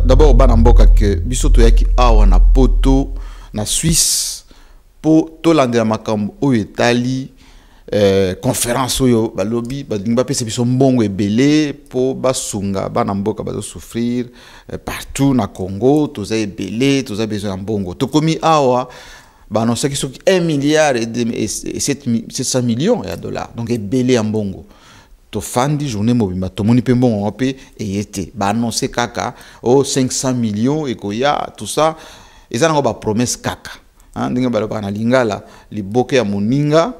d'abord banamboka que biso to yaki awa na poto na Suisse po to landela makambo oyo etali conférence oyo balobi badingba pese biso mbongo ebele po basunga banamboka bazo souffrir partout na Congo toza ebele toza besoin ya mbongo tokomi awa annonce qui sont 1 milliard et 700 millions de dollars donc ebele ya mbongo to fandi journée mobimba to moni pe mbongo pe et été ba annoncer kaka 500 millions et koya tout ça eza ngo ba promesse kaka hein ndinga ba na lingala liboke ya moninga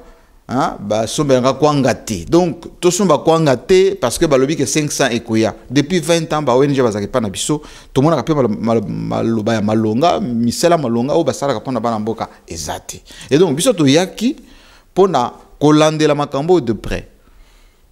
hein ba somba nga kwanga te donc to somba kwanga te parce que ba lobi que 500 et koya depuis 20 ans ba ONG bazaki pa na biso to mona ka pe maloba ya malonga misela malonga o basala ka pona bana mboka ezate et donc biso to yaki pona kolandela makambo de près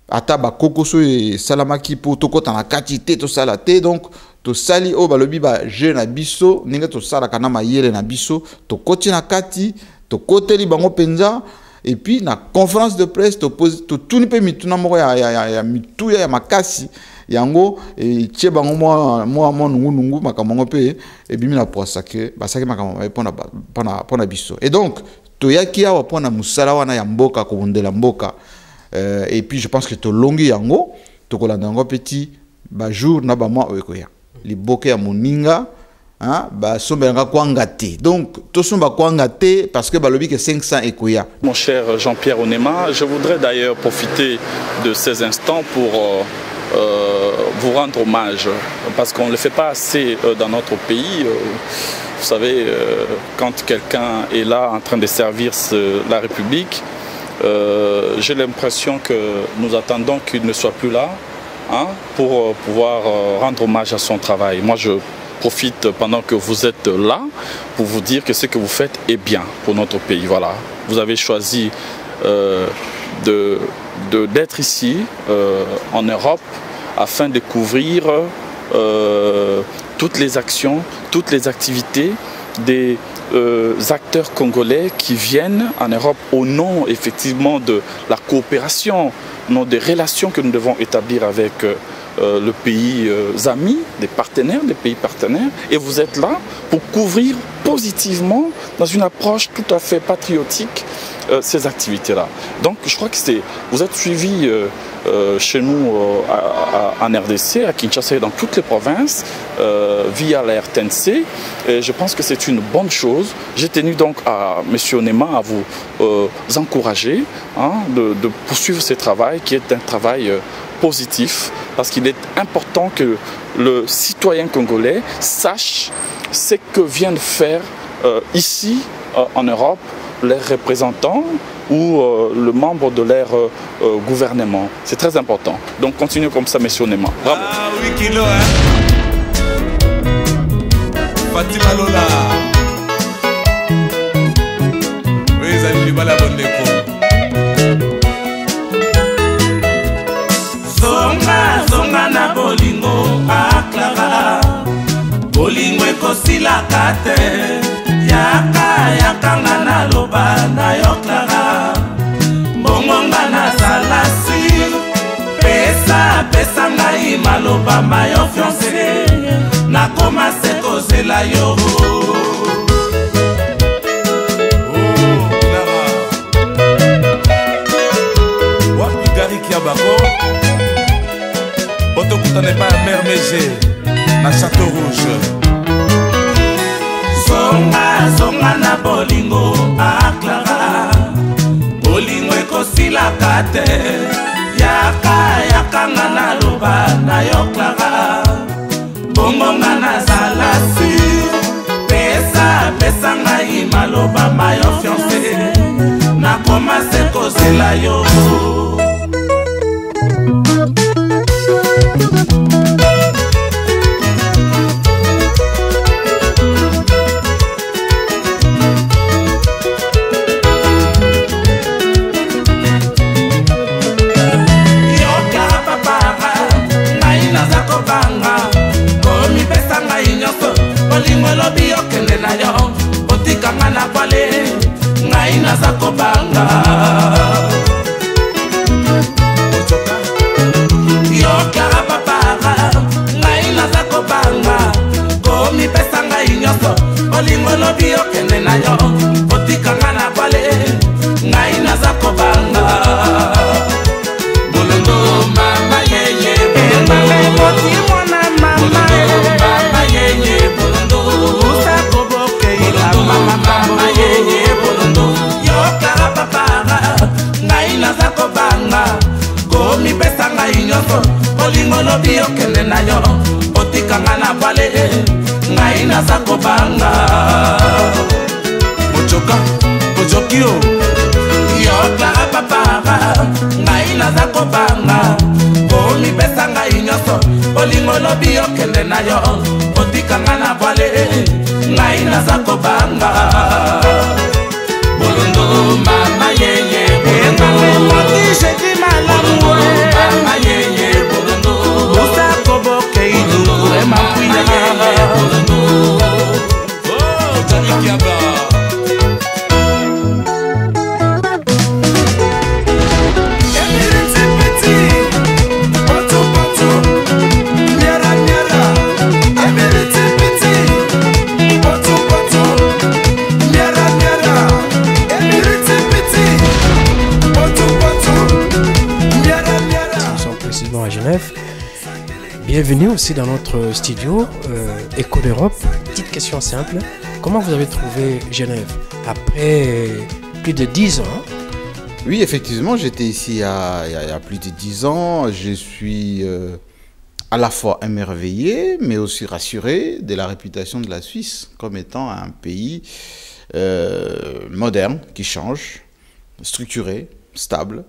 ata ba kokoso e salamaki po to kota na katite to sala te donc to sali o balobi ba jeune na biso ninga to sala kana mayele na biso to koti na kati to koteli bango penza et puis na conférence de presse to pose to tuni pe mituna moko ya mituya ya makasi yango e tie bango mo nungu makambo pe e bimi na posa ke basaki makambo pona biso et donc to yaki awa pona musala wana ya mboka ko bondela mboka. Et puis je pense que to longi yango to kolanda yango petit ba jour na ba mois okoya li boke ya moninga hein ba somba nga kwanga te donc to somba kwanga te parce que ba lobi que 500 ekoya. Mon cher Jean-Pierre Onema, je voudrais d'ailleurs profiter de ces instants pour vous rendre hommage parce qu'on ne le fait pas assez dans notre pays. Vous savez, quand quelqu'un est là en train de servir la République, j'ai l'impression que nous attendons qu'il ne soit plus là hein, pour pouvoir rendre hommage à son travail. Moi, je profite pendant que vous êtes là pour vous dire que ce que vous faites est bien pour notre pays. Voilà. Vous avez choisi d'être ici en Europe afin de couvrir toutes les actions, toutes les activités des acteurs congolais qui viennent en Europe au nom effectivement de la coopération, au nom des relations que nous devons établir avec le pays amis, des pays partenaires. Et vous êtes là pour couvrir positivement, dans une approche tout à fait patriotique, ces activités-là. Donc je crois que vous êtes suivis chez nous en RDC, à Kinshasa et dans toutes les provinces, via la RTNC. Et je pense que c'est une bonne chose. J'ai tenu donc à M. Onema à vous encourager hein, de poursuivre ce travail qui est un travail positif parce qu'il est important que le citoyen congolais sache ce que viennent faire ici en Europe les représentants ou le membre de leur gouvernement. C'est très important. Donc continuez comme ça, M. Onema. Bravo. Ah oui, kilo, hein. Fatima Lola. Oui, ils ont eu la bonne déco. Zonga, zonga na bolingo, aklara. Bolingo ekosila kate. Yaka ngana loba na yoklara Bongo ngana salasi Pesa ngai maloba ma yo fiancé Na koma se kozela yo Oh, Clara Wapi gari kia bako Oto kutane pa ya mer Mégé Na Château Rouge Zonga na bolingo aklara Bolingo ekosila kate Yaka ngana loba na yo Clara Bongo ngana zala sur Pesa ngai maloba ma yo fiancé Na koma se kozela yo Lobi okende na yo otika ngana kwale ngai naza kobanga yo Clara papa ngai naza kobanga bolingo lobi okende na yo otikanga na vale ngai naza kobanga mojoka ojokio yo Clara papa ngai naza kobanga omipesa ngai nyonso bolingo lobi okende na yo otikanga na vale ngai naza kobanga bolondo mama yeye bolondo sheki malamu mama yeye bolondo usa koboke idu ema kuya bolondo oh tani kiaba à Genève. Bienvenue aussi dans notre studio Écho d'Europe. Petite question simple, comment vous avez trouvé Genève après plus de 10 ans? Oui, effectivement, j'étais ici il y a plus de 10 ans. Je suis à la fois émerveillé, mais aussi rassuré de la réputation de la Suisse comme étant un pays moderne, qui change, structuré, stable,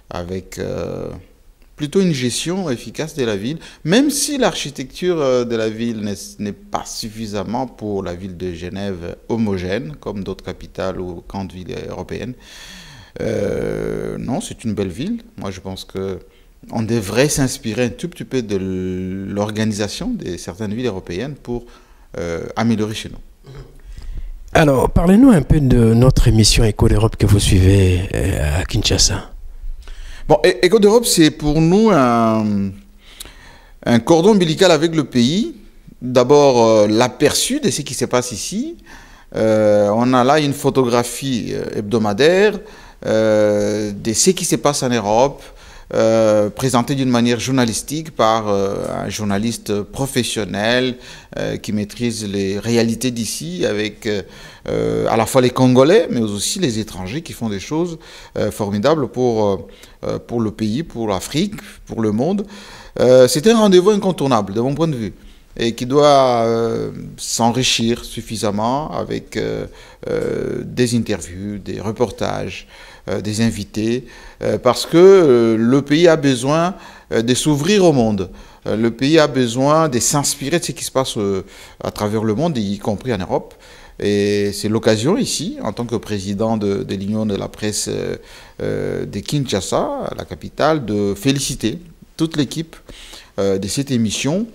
avec plutôt une gestion efficace de la ville, même si l'architecture de la ville n'est pas suffisamment pour la ville de Genève homogène, comme d'autres capitales ou grandes villes européennes. Non, c'est une belle ville. Moi, je pense qu'on devrait s'inspirer un tout petit peu de l'organisation de certaines villes européennes pour améliorer chez nous. Alors, parlez-nous un peu de notre émission Écho d'Europe que vous suivez à Kinshasa. Bon, Écho d'Europe, c'est pour nous un cordon ombilical avec le pays. D'abord, l'aperçu de ce qui se passe ici. On a là une photographie hebdomadaire de ce qui se passe en Europe, présentée d'une manière journalistique par un journaliste professionnel qui maîtrise les réalités d'ici, avec à la fois les Congolais, mais aussi les étrangers qui font des choses formidables pour le pays, pour l'Afrique, pour le monde. C'est un rendez-vous incontournable de mon point de vue et qui doit s'enrichir suffisamment avec des interviews, des reportages, des invités, parce que le pays a besoin de s'ouvrir au monde. Le pays a besoin de s'inspirer de ce qui se passe à travers le monde, y compris en Europe. Et c'est l'occasion ici, en tant que président de l'Union de la presse de Kinshasa, la capitale, de féliciter toute l'équipe de cette émission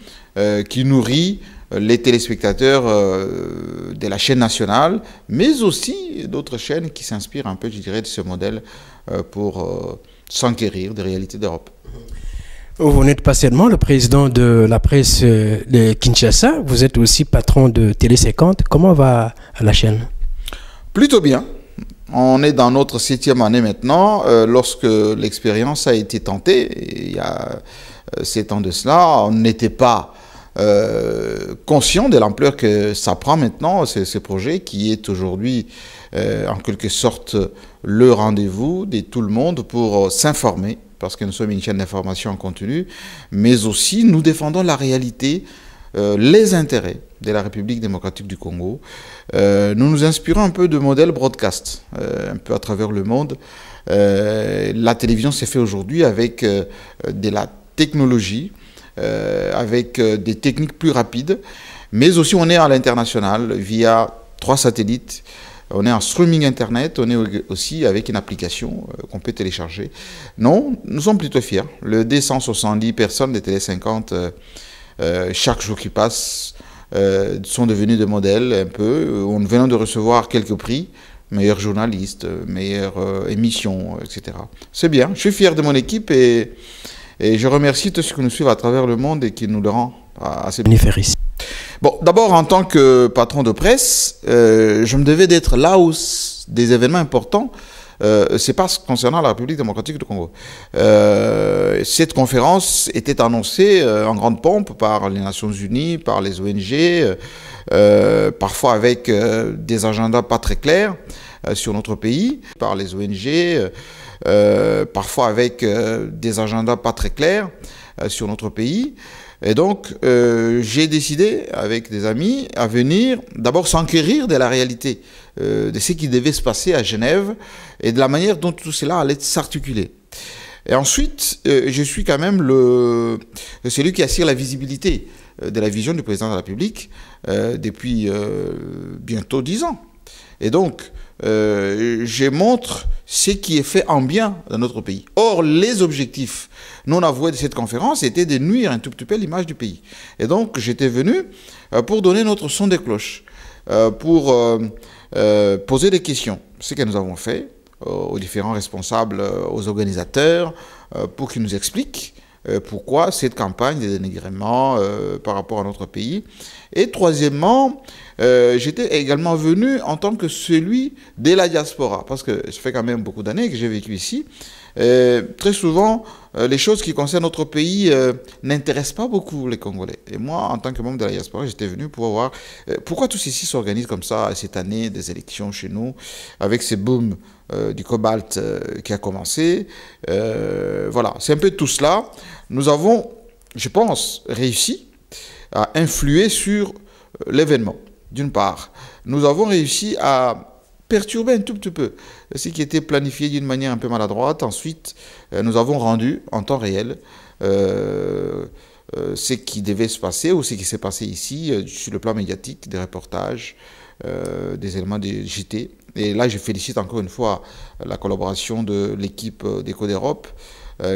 qui nourrit les téléspectateurs de la chaîne nationale, mais aussi d'autres chaînes qui s'inspirent un peu, je dirais, de ce modèle pour s'enquérir des réalités d'Europe. Vous n'êtes pas seulement le président de la presse de Kinshasa, vous êtes aussi patron de Télé 50. Comment va la chaîne? Plutôt bien. On est dans notre 7e année maintenant. Lorsque l'expérience a été tentée, il y a 7 ans de cela, on n'était pas conscient de l'ampleur que ça prend maintenant, ce projet qui est aujourd'hui en quelque sorte le rendez-vous de tout le monde pour s'informer, parce que nous sommes une chaîne d'information en continu, mais aussi nous défendons la réalité, les intérêts de la République démocratique du Congo. Nous nous inspirons un peu de modèles broadcast, un peu à travers le monde. La télévision s'est fait aujourd'hui avec de la technologie, avec des techniques plus rapides, mais aussi on est à l'international via 3 satellites. On est en streaming internet, on est aussi avec une application qu'on peut télécharger. Non, nous sommes plutôt fiers. Le 270 personnes de Télé 50, chaque jour qui passe, sont devenus des modèles un peu. On vient de recevoir quelques prix, meilleur journaliste, meilleure émission, etc. C'est bien, je suis fier de mon équipe et je remercie tous ceux qui nous suivent à travers le monde et qui nous le rendent assez bien. Bon, d'abord, en tant que patron de presse, je me devais d'être là où des événements importants se passent concernant la République démocratique du Congo. Cette conférence était annoncée en grande pompe par les Nations Unies, par les ONG, parfois avec des agendas pas très clairs sur notre pays, par les ONG, parfois avec des agendas pas très clairs. sur notre pays. Et donc, j'ai décidé, avec des amis, à venir d'abord s'enquérir de la réalité, de ce qui devait se passer à Genève et de la manière dont tout cela allait s'articuler. Et ensuite, je suis quand même celui qui assure la visibilité de la vision du président de la République depuis bientôt 10 ans. Et donc, je montre ce qui est fait en bien dans notre pays. Or, les objectifs non avoués de cette conférence étaient de nuire un tout petit peu l'image du pays. Et donc, j'étais venu pour donner notre son de cloche, pour poser des questions. Ce que nous avons fait aux différents responsables, aux organisateurs, pour qu'ils nous expliquent pourquoi cette campagne de dénigrement par rapport à notre pays. Et troisièmement, j'étais également venu en tant que celui de la diaspora, parce que ça fait quand même beaucoup d'années que j'ai vécu ici. Très souvent, les choses qui concernent notre pays n'intéressent pas beaucoup les Congolais. Et moi, en tant que membre de la diaspora, j'étais venu pour voir pourquoi tout ceci s'organise comme ça cette année, des élections chez nous, avec ce boom du cobalt qui a commencé. Voilà, c'est un peu tout cela. Nous avons, je pense, réussi à influer sur l'événement, d'une part. Nous avons réussi à perturber un tout petit peu ce qui était planifié d'une manière un peu maladroite. Ensuite, nous avons rendu en temps réel ce qui devait se passer ou ce qui s'est passé ici sur le plan médiatique, des reportages, des éléments des JT. Et là, je félicite encore une fois la collaboration de l'équipe d'Eco d'Europe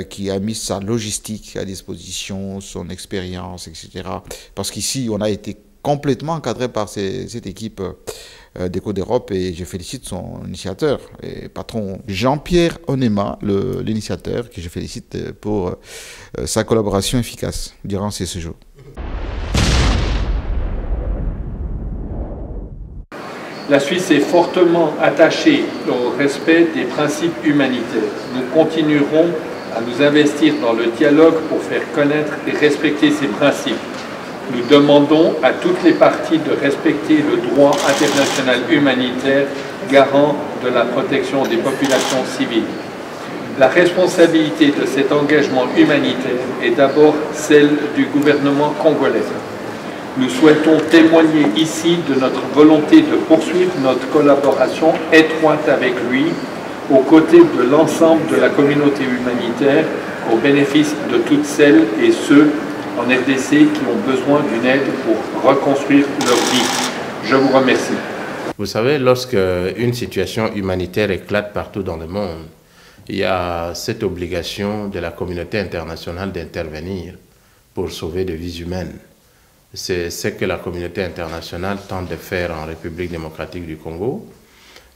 qui a mis sa logistique à disposition, son expérience, etc. Parce qu'ici, on a été complètement encadré par cette équipe d'Eco d'Europe et je félicite son initiateur et patron Jean-Pierre Onema, l'initiateur, que je félicite pour sa collaboration efficace durant ces séjours. La Suisse est fortement attachée au respect des principes humanitaires. Nous continuerons à nous investir dans le dialogue pour faire connaître et respecter ces principes. Nous demandons à toutes les parties de respecter le droit international humanitaire garant de la protection des populations civiles. La responsabilité de cet engagement humanitaire est d'abord celle du gouvernement congolais. Nous souhaitons témoigner ici de notre volonté de poursuivre notre collaboration étroite avec lui, aux côtés de l'ensemble de la communauté humanitaire, au bénéfice de toutes celles et ceux en RDC qui ont besoin d'une aide pour reconstruire leur vie. Je vous remercie. Vous savez, lorsque une situation humanitaire éclate partout dans le monde, il y a cette obligation de la communauté internationale d'intervenir pour sauver des vies humaines. C'est ce que la communauté internationale tente de faire en République démocratique du Congo.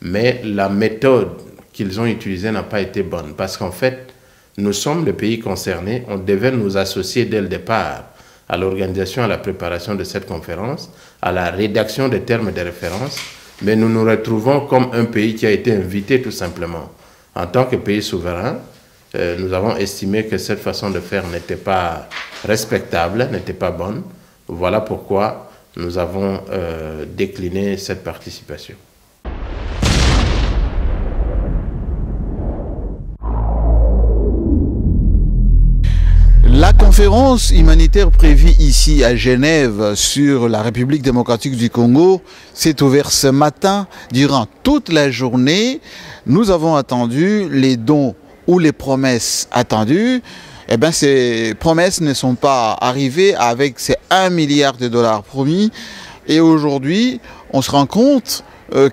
Mais la méthode qu'ils ont utilisée n'a pas été bonne. Parce qu'en fait, nous sommes le pays concerné. On devait nous associer dès le départ à l'organisation, à la préparation de cette conférence, à la rédaction des termes de référence. Mais nous nous retrouvons comme un pays qui a été invité tout simplement. En tant que pays souverain, nous avons estimé que cette façon de faire n'était pas respectable, n'était pas bonne. Voilà pourquoi nous avons décliné cette participation. La conférence humanitaire prévue ici à Genève sur la République démocratique du Congo s'est ouverte ce matin. Durant toute la journée, nous avons attendu les dons ou les promesses attendues. Eh bien, ces promesses ne sont pas arrivées avec ces 1 milliard de dollars promis. Et aujourd'hui, on se rend compte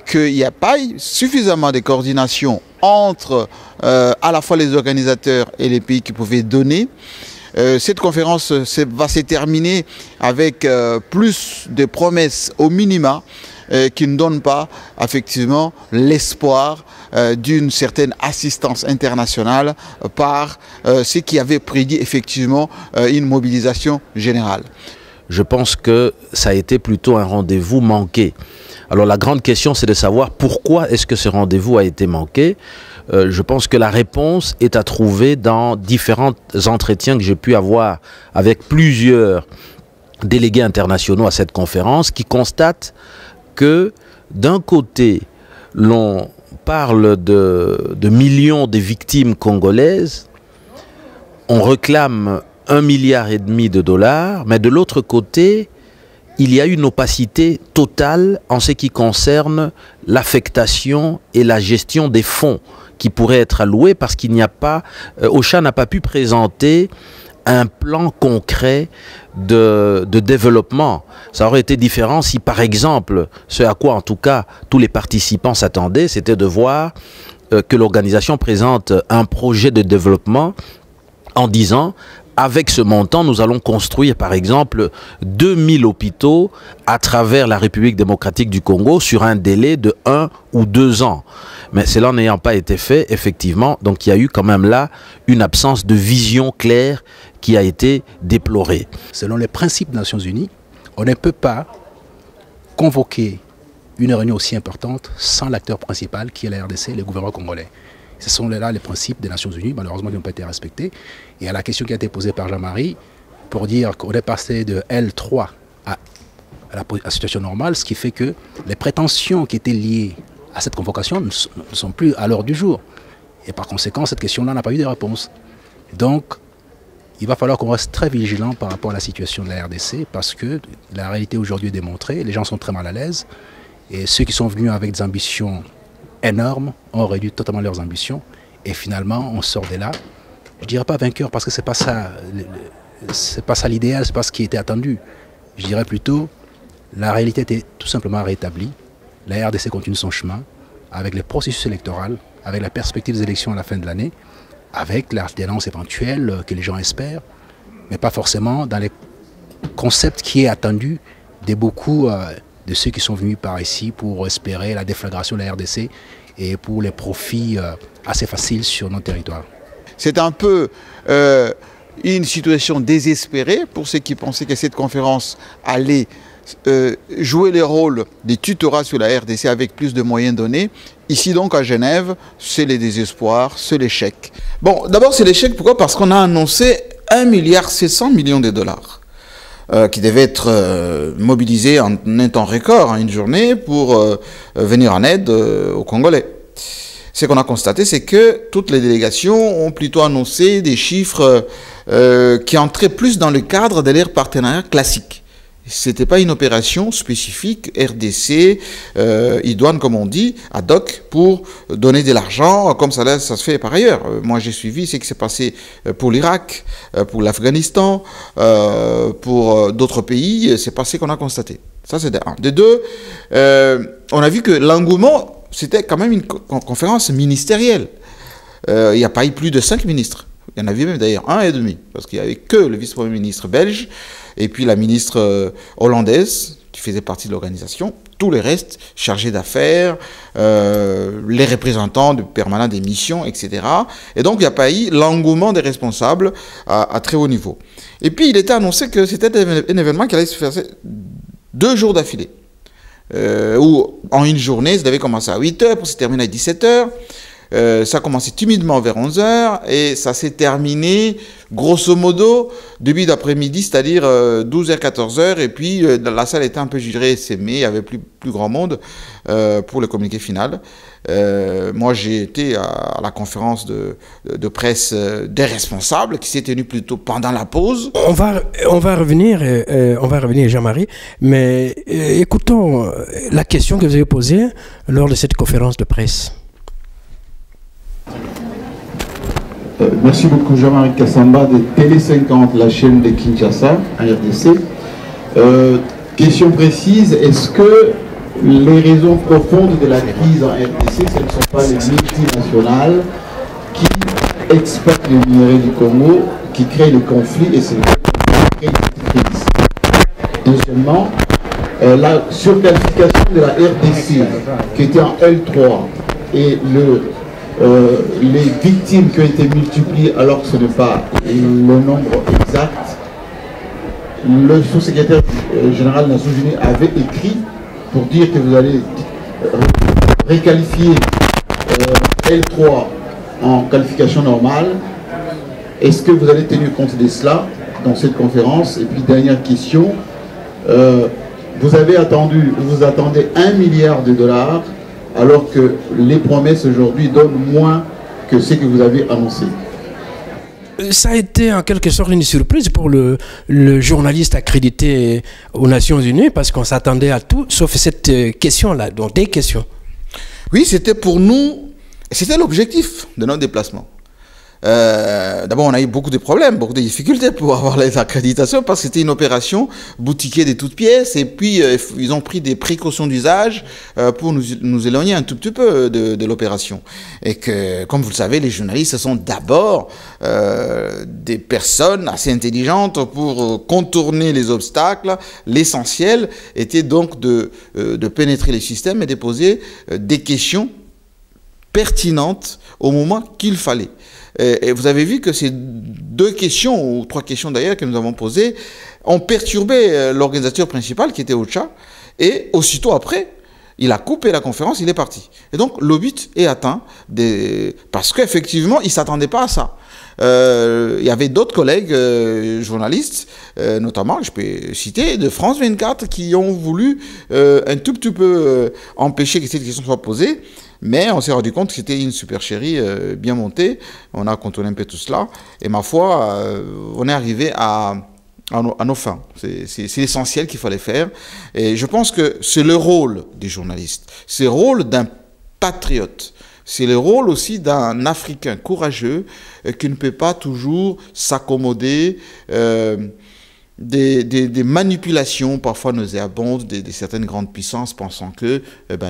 qu'il n'y a pas suffisamment de coordination entre à la fois les organisateurs et les pays qui pouvaient donner. Cette conférence va se terminer avec plus de promesses au minima qui ne donnent pas effectivement l'espoir d'une certaine assistance internationale par ce qui avait prédit effectivement une mobilisation générale. Je pense que ça a été plutôt un rendez-vous manqué. Alors la grande question, c'est de savoir pourquoi est-ce que ce rendez-vous a été manqué. Je pense que la réponse est à trouver dans différents entretiens que j'ai pu avoir avec plusieurs délégués internationaux à cette conférence qui constatent que d'un côté, l'on parle de millions de victimes congolaises, on réclame 1,5 milliard de dollars, mais de l'autre côté, il y a une opacité totale en ce qui concerne l'affectation et la gestion des fonds qui pourraient être alloués parce qu'il n'y a pas, OCHA n'a pas pu présenter un plan concret de développement. Ça aurait été différent si, par exemple, ce à quoi en tout cas tous les participants s'attendaient, c'était de voir que l'organisation présente un projet de développement en disant: avec ce montant, nous allons construire par exemple 2000 hôpitaux à travers la République démocratique du Congo sur un délai de 1 ou 2 ans. Mais cela n'ayant pas été fait, effectivement, donc il y a eu quand même là une absence de vision claire qui a été déplorée. Selon les principes des Nations Unies, on ne peut pas convoquer une réunion aussi importante sans l'acteur principal qui est la RDC, le gouvernement congolais. Ce sont là les principes des Nations Unies, malheureusement, qui n'ont pas été respectés. Et à la question qui a été posée par Jean-Marie, pour dire qu'on est passé de L3 à la situation normale, ce qui fait que les prétentions qui étaient liées à cette convocation ne sont plus à l'ordre du jour. Et par conséquent, cette question-là n'a pas eu de réponse. Donc, il va falloir qu'on reste très vigilant par rapport à la situation de la RDC, parce que la réalité aujourd'hui est démontrée, les gens sont très mal à l'aise, et ceux qui sont venus avec des ambitions énormes ont réduit totalement leurs ambitions, et finalement on sort de là, je dirais pas vainqueur parce que c'est pas ça l'idéal, c'est pas ce qui était attendu. Je dirais plutôt la réalité était tout simplement rétablie, la RDC continue son chemin avec les processus électoraux, avec la perspective des élections à la fin de l'année, avec l'alternance éventuelle que les gens espèrent, mais pas forcément dans les concepts qui est attendu de beaucoup de ceux qui sont venus par ici pour espérer la déflagration de la RDC et pour les profits assez faciles sur nos territoires. C'est un peu une situation désespérée pour ceux qui pensaient que cette conférence allait jouer le rôle des tutorats sur la RDC avec plus de moyens donnés. Ici donc à Genève, c'est le désespoir, c'est l'échec. Bon, d'abord c'est l'échec, pourquoi? Parce qu'on a annoncé 1,7 milliard de dollars. Qui devait être mobilisé en un temps record, en une journée, pour venir en aide aux Congolais. Ce qu'on a constaté, c'est que toutes les délégations ont plutôt annoncé des chiffres qui entraient plus dans le cadre de leur partenariat classique. Ce n'était pas une opération spécifique RDC, idoine comme on dit, ad hoc, pour donner de l'argent, comme ça se fait par ailleurs. Moi j'ai suivi ce qui s'est passé pour l'Irak, pour l'Afghanistan, pour d'autres pays, c'est pas ce qu'on a constaté. Ça c'est de un. De deux, on a vu que l'engouement, c'était quand même une conférence ministérielle. Il n'y a pas eu plus de 5 ministres. Il y en avait même d'ailleurs 1,5, parce qu'il n'y avait que le vice-premier ministre belge, et puis la ministre hollandaise, qui faisait partie de l'organisation, tous les restes chargés d'affaires, les représentants permanents des missions, etc. Et donc il n'y a pas eu l'engouement des responsables à très haut niveau. Et puis il était annoncé que c'était un événement qui allait se faire 2 jours d'affilée. Où en une journée, ça devait commencer à 8 h pour se terminer à 17 h. Ça a commencé timidement vers 11 h et ça s'est terminé grosso modo début d'après-midi, c'est-à-dire 12 h, 14 h. Et puis la salle était un peu gérée, s'aimée, il n'y avait plus grand monde pour le communiqué final. Moi j'ai été à la conférence de presse des responsables qui s'est tenue plutôt pendant la pause. On va revenir Jean-Marie, mais écoutons la question que vous avez posée lors de cette conférence de presse. Merci beaucoup Jean-Marie Kassamba de Télé 50, la chaîne de Kinshasa, en RDC. Question précise, est-ce que les raisons profondes de la crise en RDC, ce ne sont pas les multinationales qui exploitent les minéraux du Congo, qui créent les conflits et c'est le qui crée les crises? Deuxièmement, la surqualification de la RDC qui était en L3 et les victimes qui ont été multipliées alors que ce n'est pas le nombre exact. Le sous-secrétaire général des Nations Unies avait écrit pour dire que vous allez réqualifier L3 en qualification normale. Est-ce que vous allez tenir compte de cela dans cette conférence? Et puis dernière question, vous attendez 1 milliard de dollars alors que les promesses aujourd'hui donnent moins que ce que vous avez annoncé. Ça a été été en quelque sorte une surprise pour le journaliste accrédité aux Nations Unies parce qu'on s'attendait à tout sauf cette question-là, donc des questions. Oui, c'était pour nous, c'était l'objectif de notre déplacement. D'abord, on a eu beaucoup de problèmes, beaucoup de difficultés pour avoir les accréditations parce que c'était une opération boutiquée de toutes pièces et puis ils ont pris des précautions d'usage pour nous éloigner un tout petit peu de l'opération. Et que, comme vous le savez, les journalistes sont d'abord des personnes assez intelligentes pour contourner les obstacles. L'essentiel était donc de pénétrer les systèmes et de poser des questions pertinentes au moment qu'il fallait. Et vous avez vu que ces 2 questions, ou 3 questions d'ailleurs que nous avons posées, ont perturbé l'organisateur principal qui était Ocha. Et aussitôt après, il a coupé la conférence, il est parti. Et donc le but est atteint parce qu'effectivement, il ne s'attendait pas à ça. Il y avait d'autres collègues journalistes, notamment, je peux citer, de France 24, qui ont voulu un tout petit peu empêcher que cette question soit posée. Mais on s'est rendu compte que c'était une supercherie bien montée. On a contourné un peu tout cela. Et ma foi, on est arrivé à nos fins. C'est l'essentiel qu'il fallait faire. Et je pense que c'est le rôle des journalistes. C'est le rôle d'un patriote. C'est le rôle aussi d'un Africain courageux qui ne peut pas toujours s'accommoder des manipulations parfois nauséabondes de certaines grandes puissances pensant que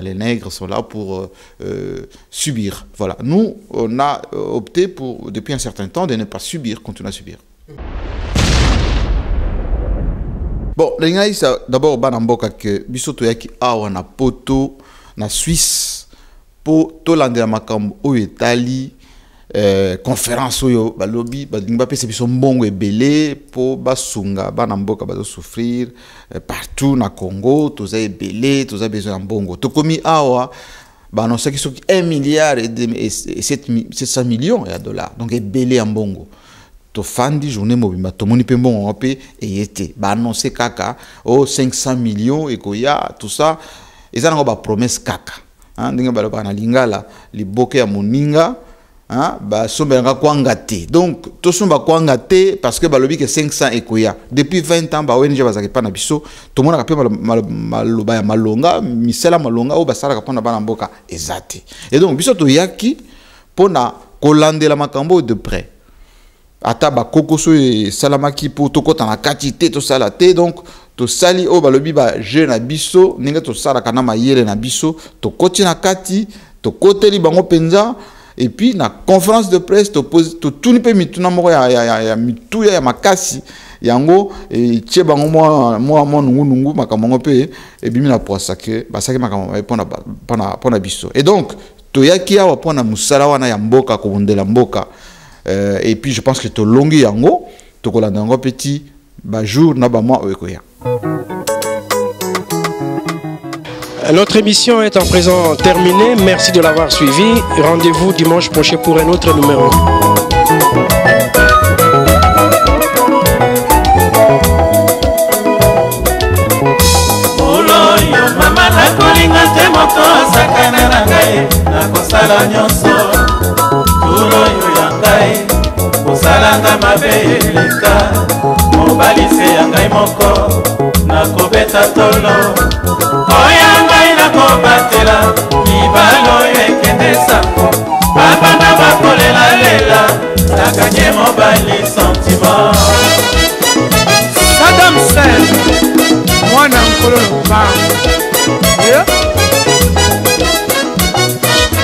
les nègres sont là pour subir. Voilà. Nous, on a opté pour, depuis un certain temps, de ne pas subir, continuer à subir. Bon, d'abord, Banamboka que bisoto yaki awa na poto na Suisse pour tolanda makambo au Italie. Conférence oyo balobi badinga pesa biso mbongo ebele po basunga bana mboka bazo souffrir partout na Congo toza ebele toza besoin de mbongo tokomi awa annonce ki 1 milliard et 700 millions de dollars donc ebele ya mbongo to fandi journée mobimba to moni pe mbongo pe eyete annonce kaka 500 millions ekoya tout ça ezana ba promesse kaka ndinga baloba na lingala liboke ya moninga. Donc, tout le monde a parce que balobi que 500 ekoya. Depuis 20 ans, ONG bazaki pa na biso, tout le monde a pu maloba malonga, misela malonga ou basala ka pona bana mboka ezate. Et donc biso to yaki pona kolande la makambo de près. Ata ba kokoso e salamaki pour to kota na katité to salate donc to sali o balobi ba je na biso ninga to sala kana mayele na biso to koti na kati to koteli bango penza. Et puis, dans la conférence de presse, tout le monde a mis tout ya makasi. Yango, et tche bango moi nungu makamongo pe et bimi na poisake basaki makambo pona biso. Et donc, toyaki awa pona musala wana ya mboka ko bondela mboka. Et puis je pense que to longi yango, to kolanda yango petit ba jour na ba mois okoya. Notre émission est en présent terminée. Merci de l'avoir suivi. Rendez-vous dimanche prochain pour un autre numéro. Kobatela ibalo ekende sako babanda bakolela lela nakanye mobali sentiment Saddam Hussein mwana nkololo ba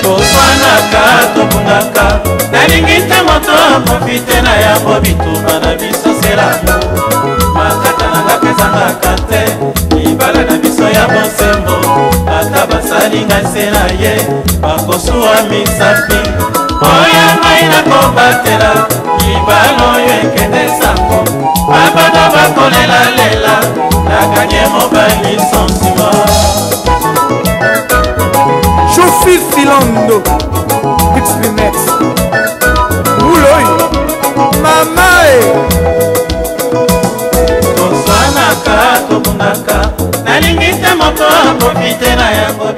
toswanaka tobungaka nalingi te moto profite na yango bituma na biso selamu makata nanga kezangaka te libala na biso ya bosembo ata basalinga se na ye bakosuwa misapi oya ngai nakobatela libala oyo ekende sango babana bakolela lela nakanye mobali sentiment Jofi Filando Xlinex Uloy Mamae Toswanaka tobundaka nalingi te moto aprofite na yango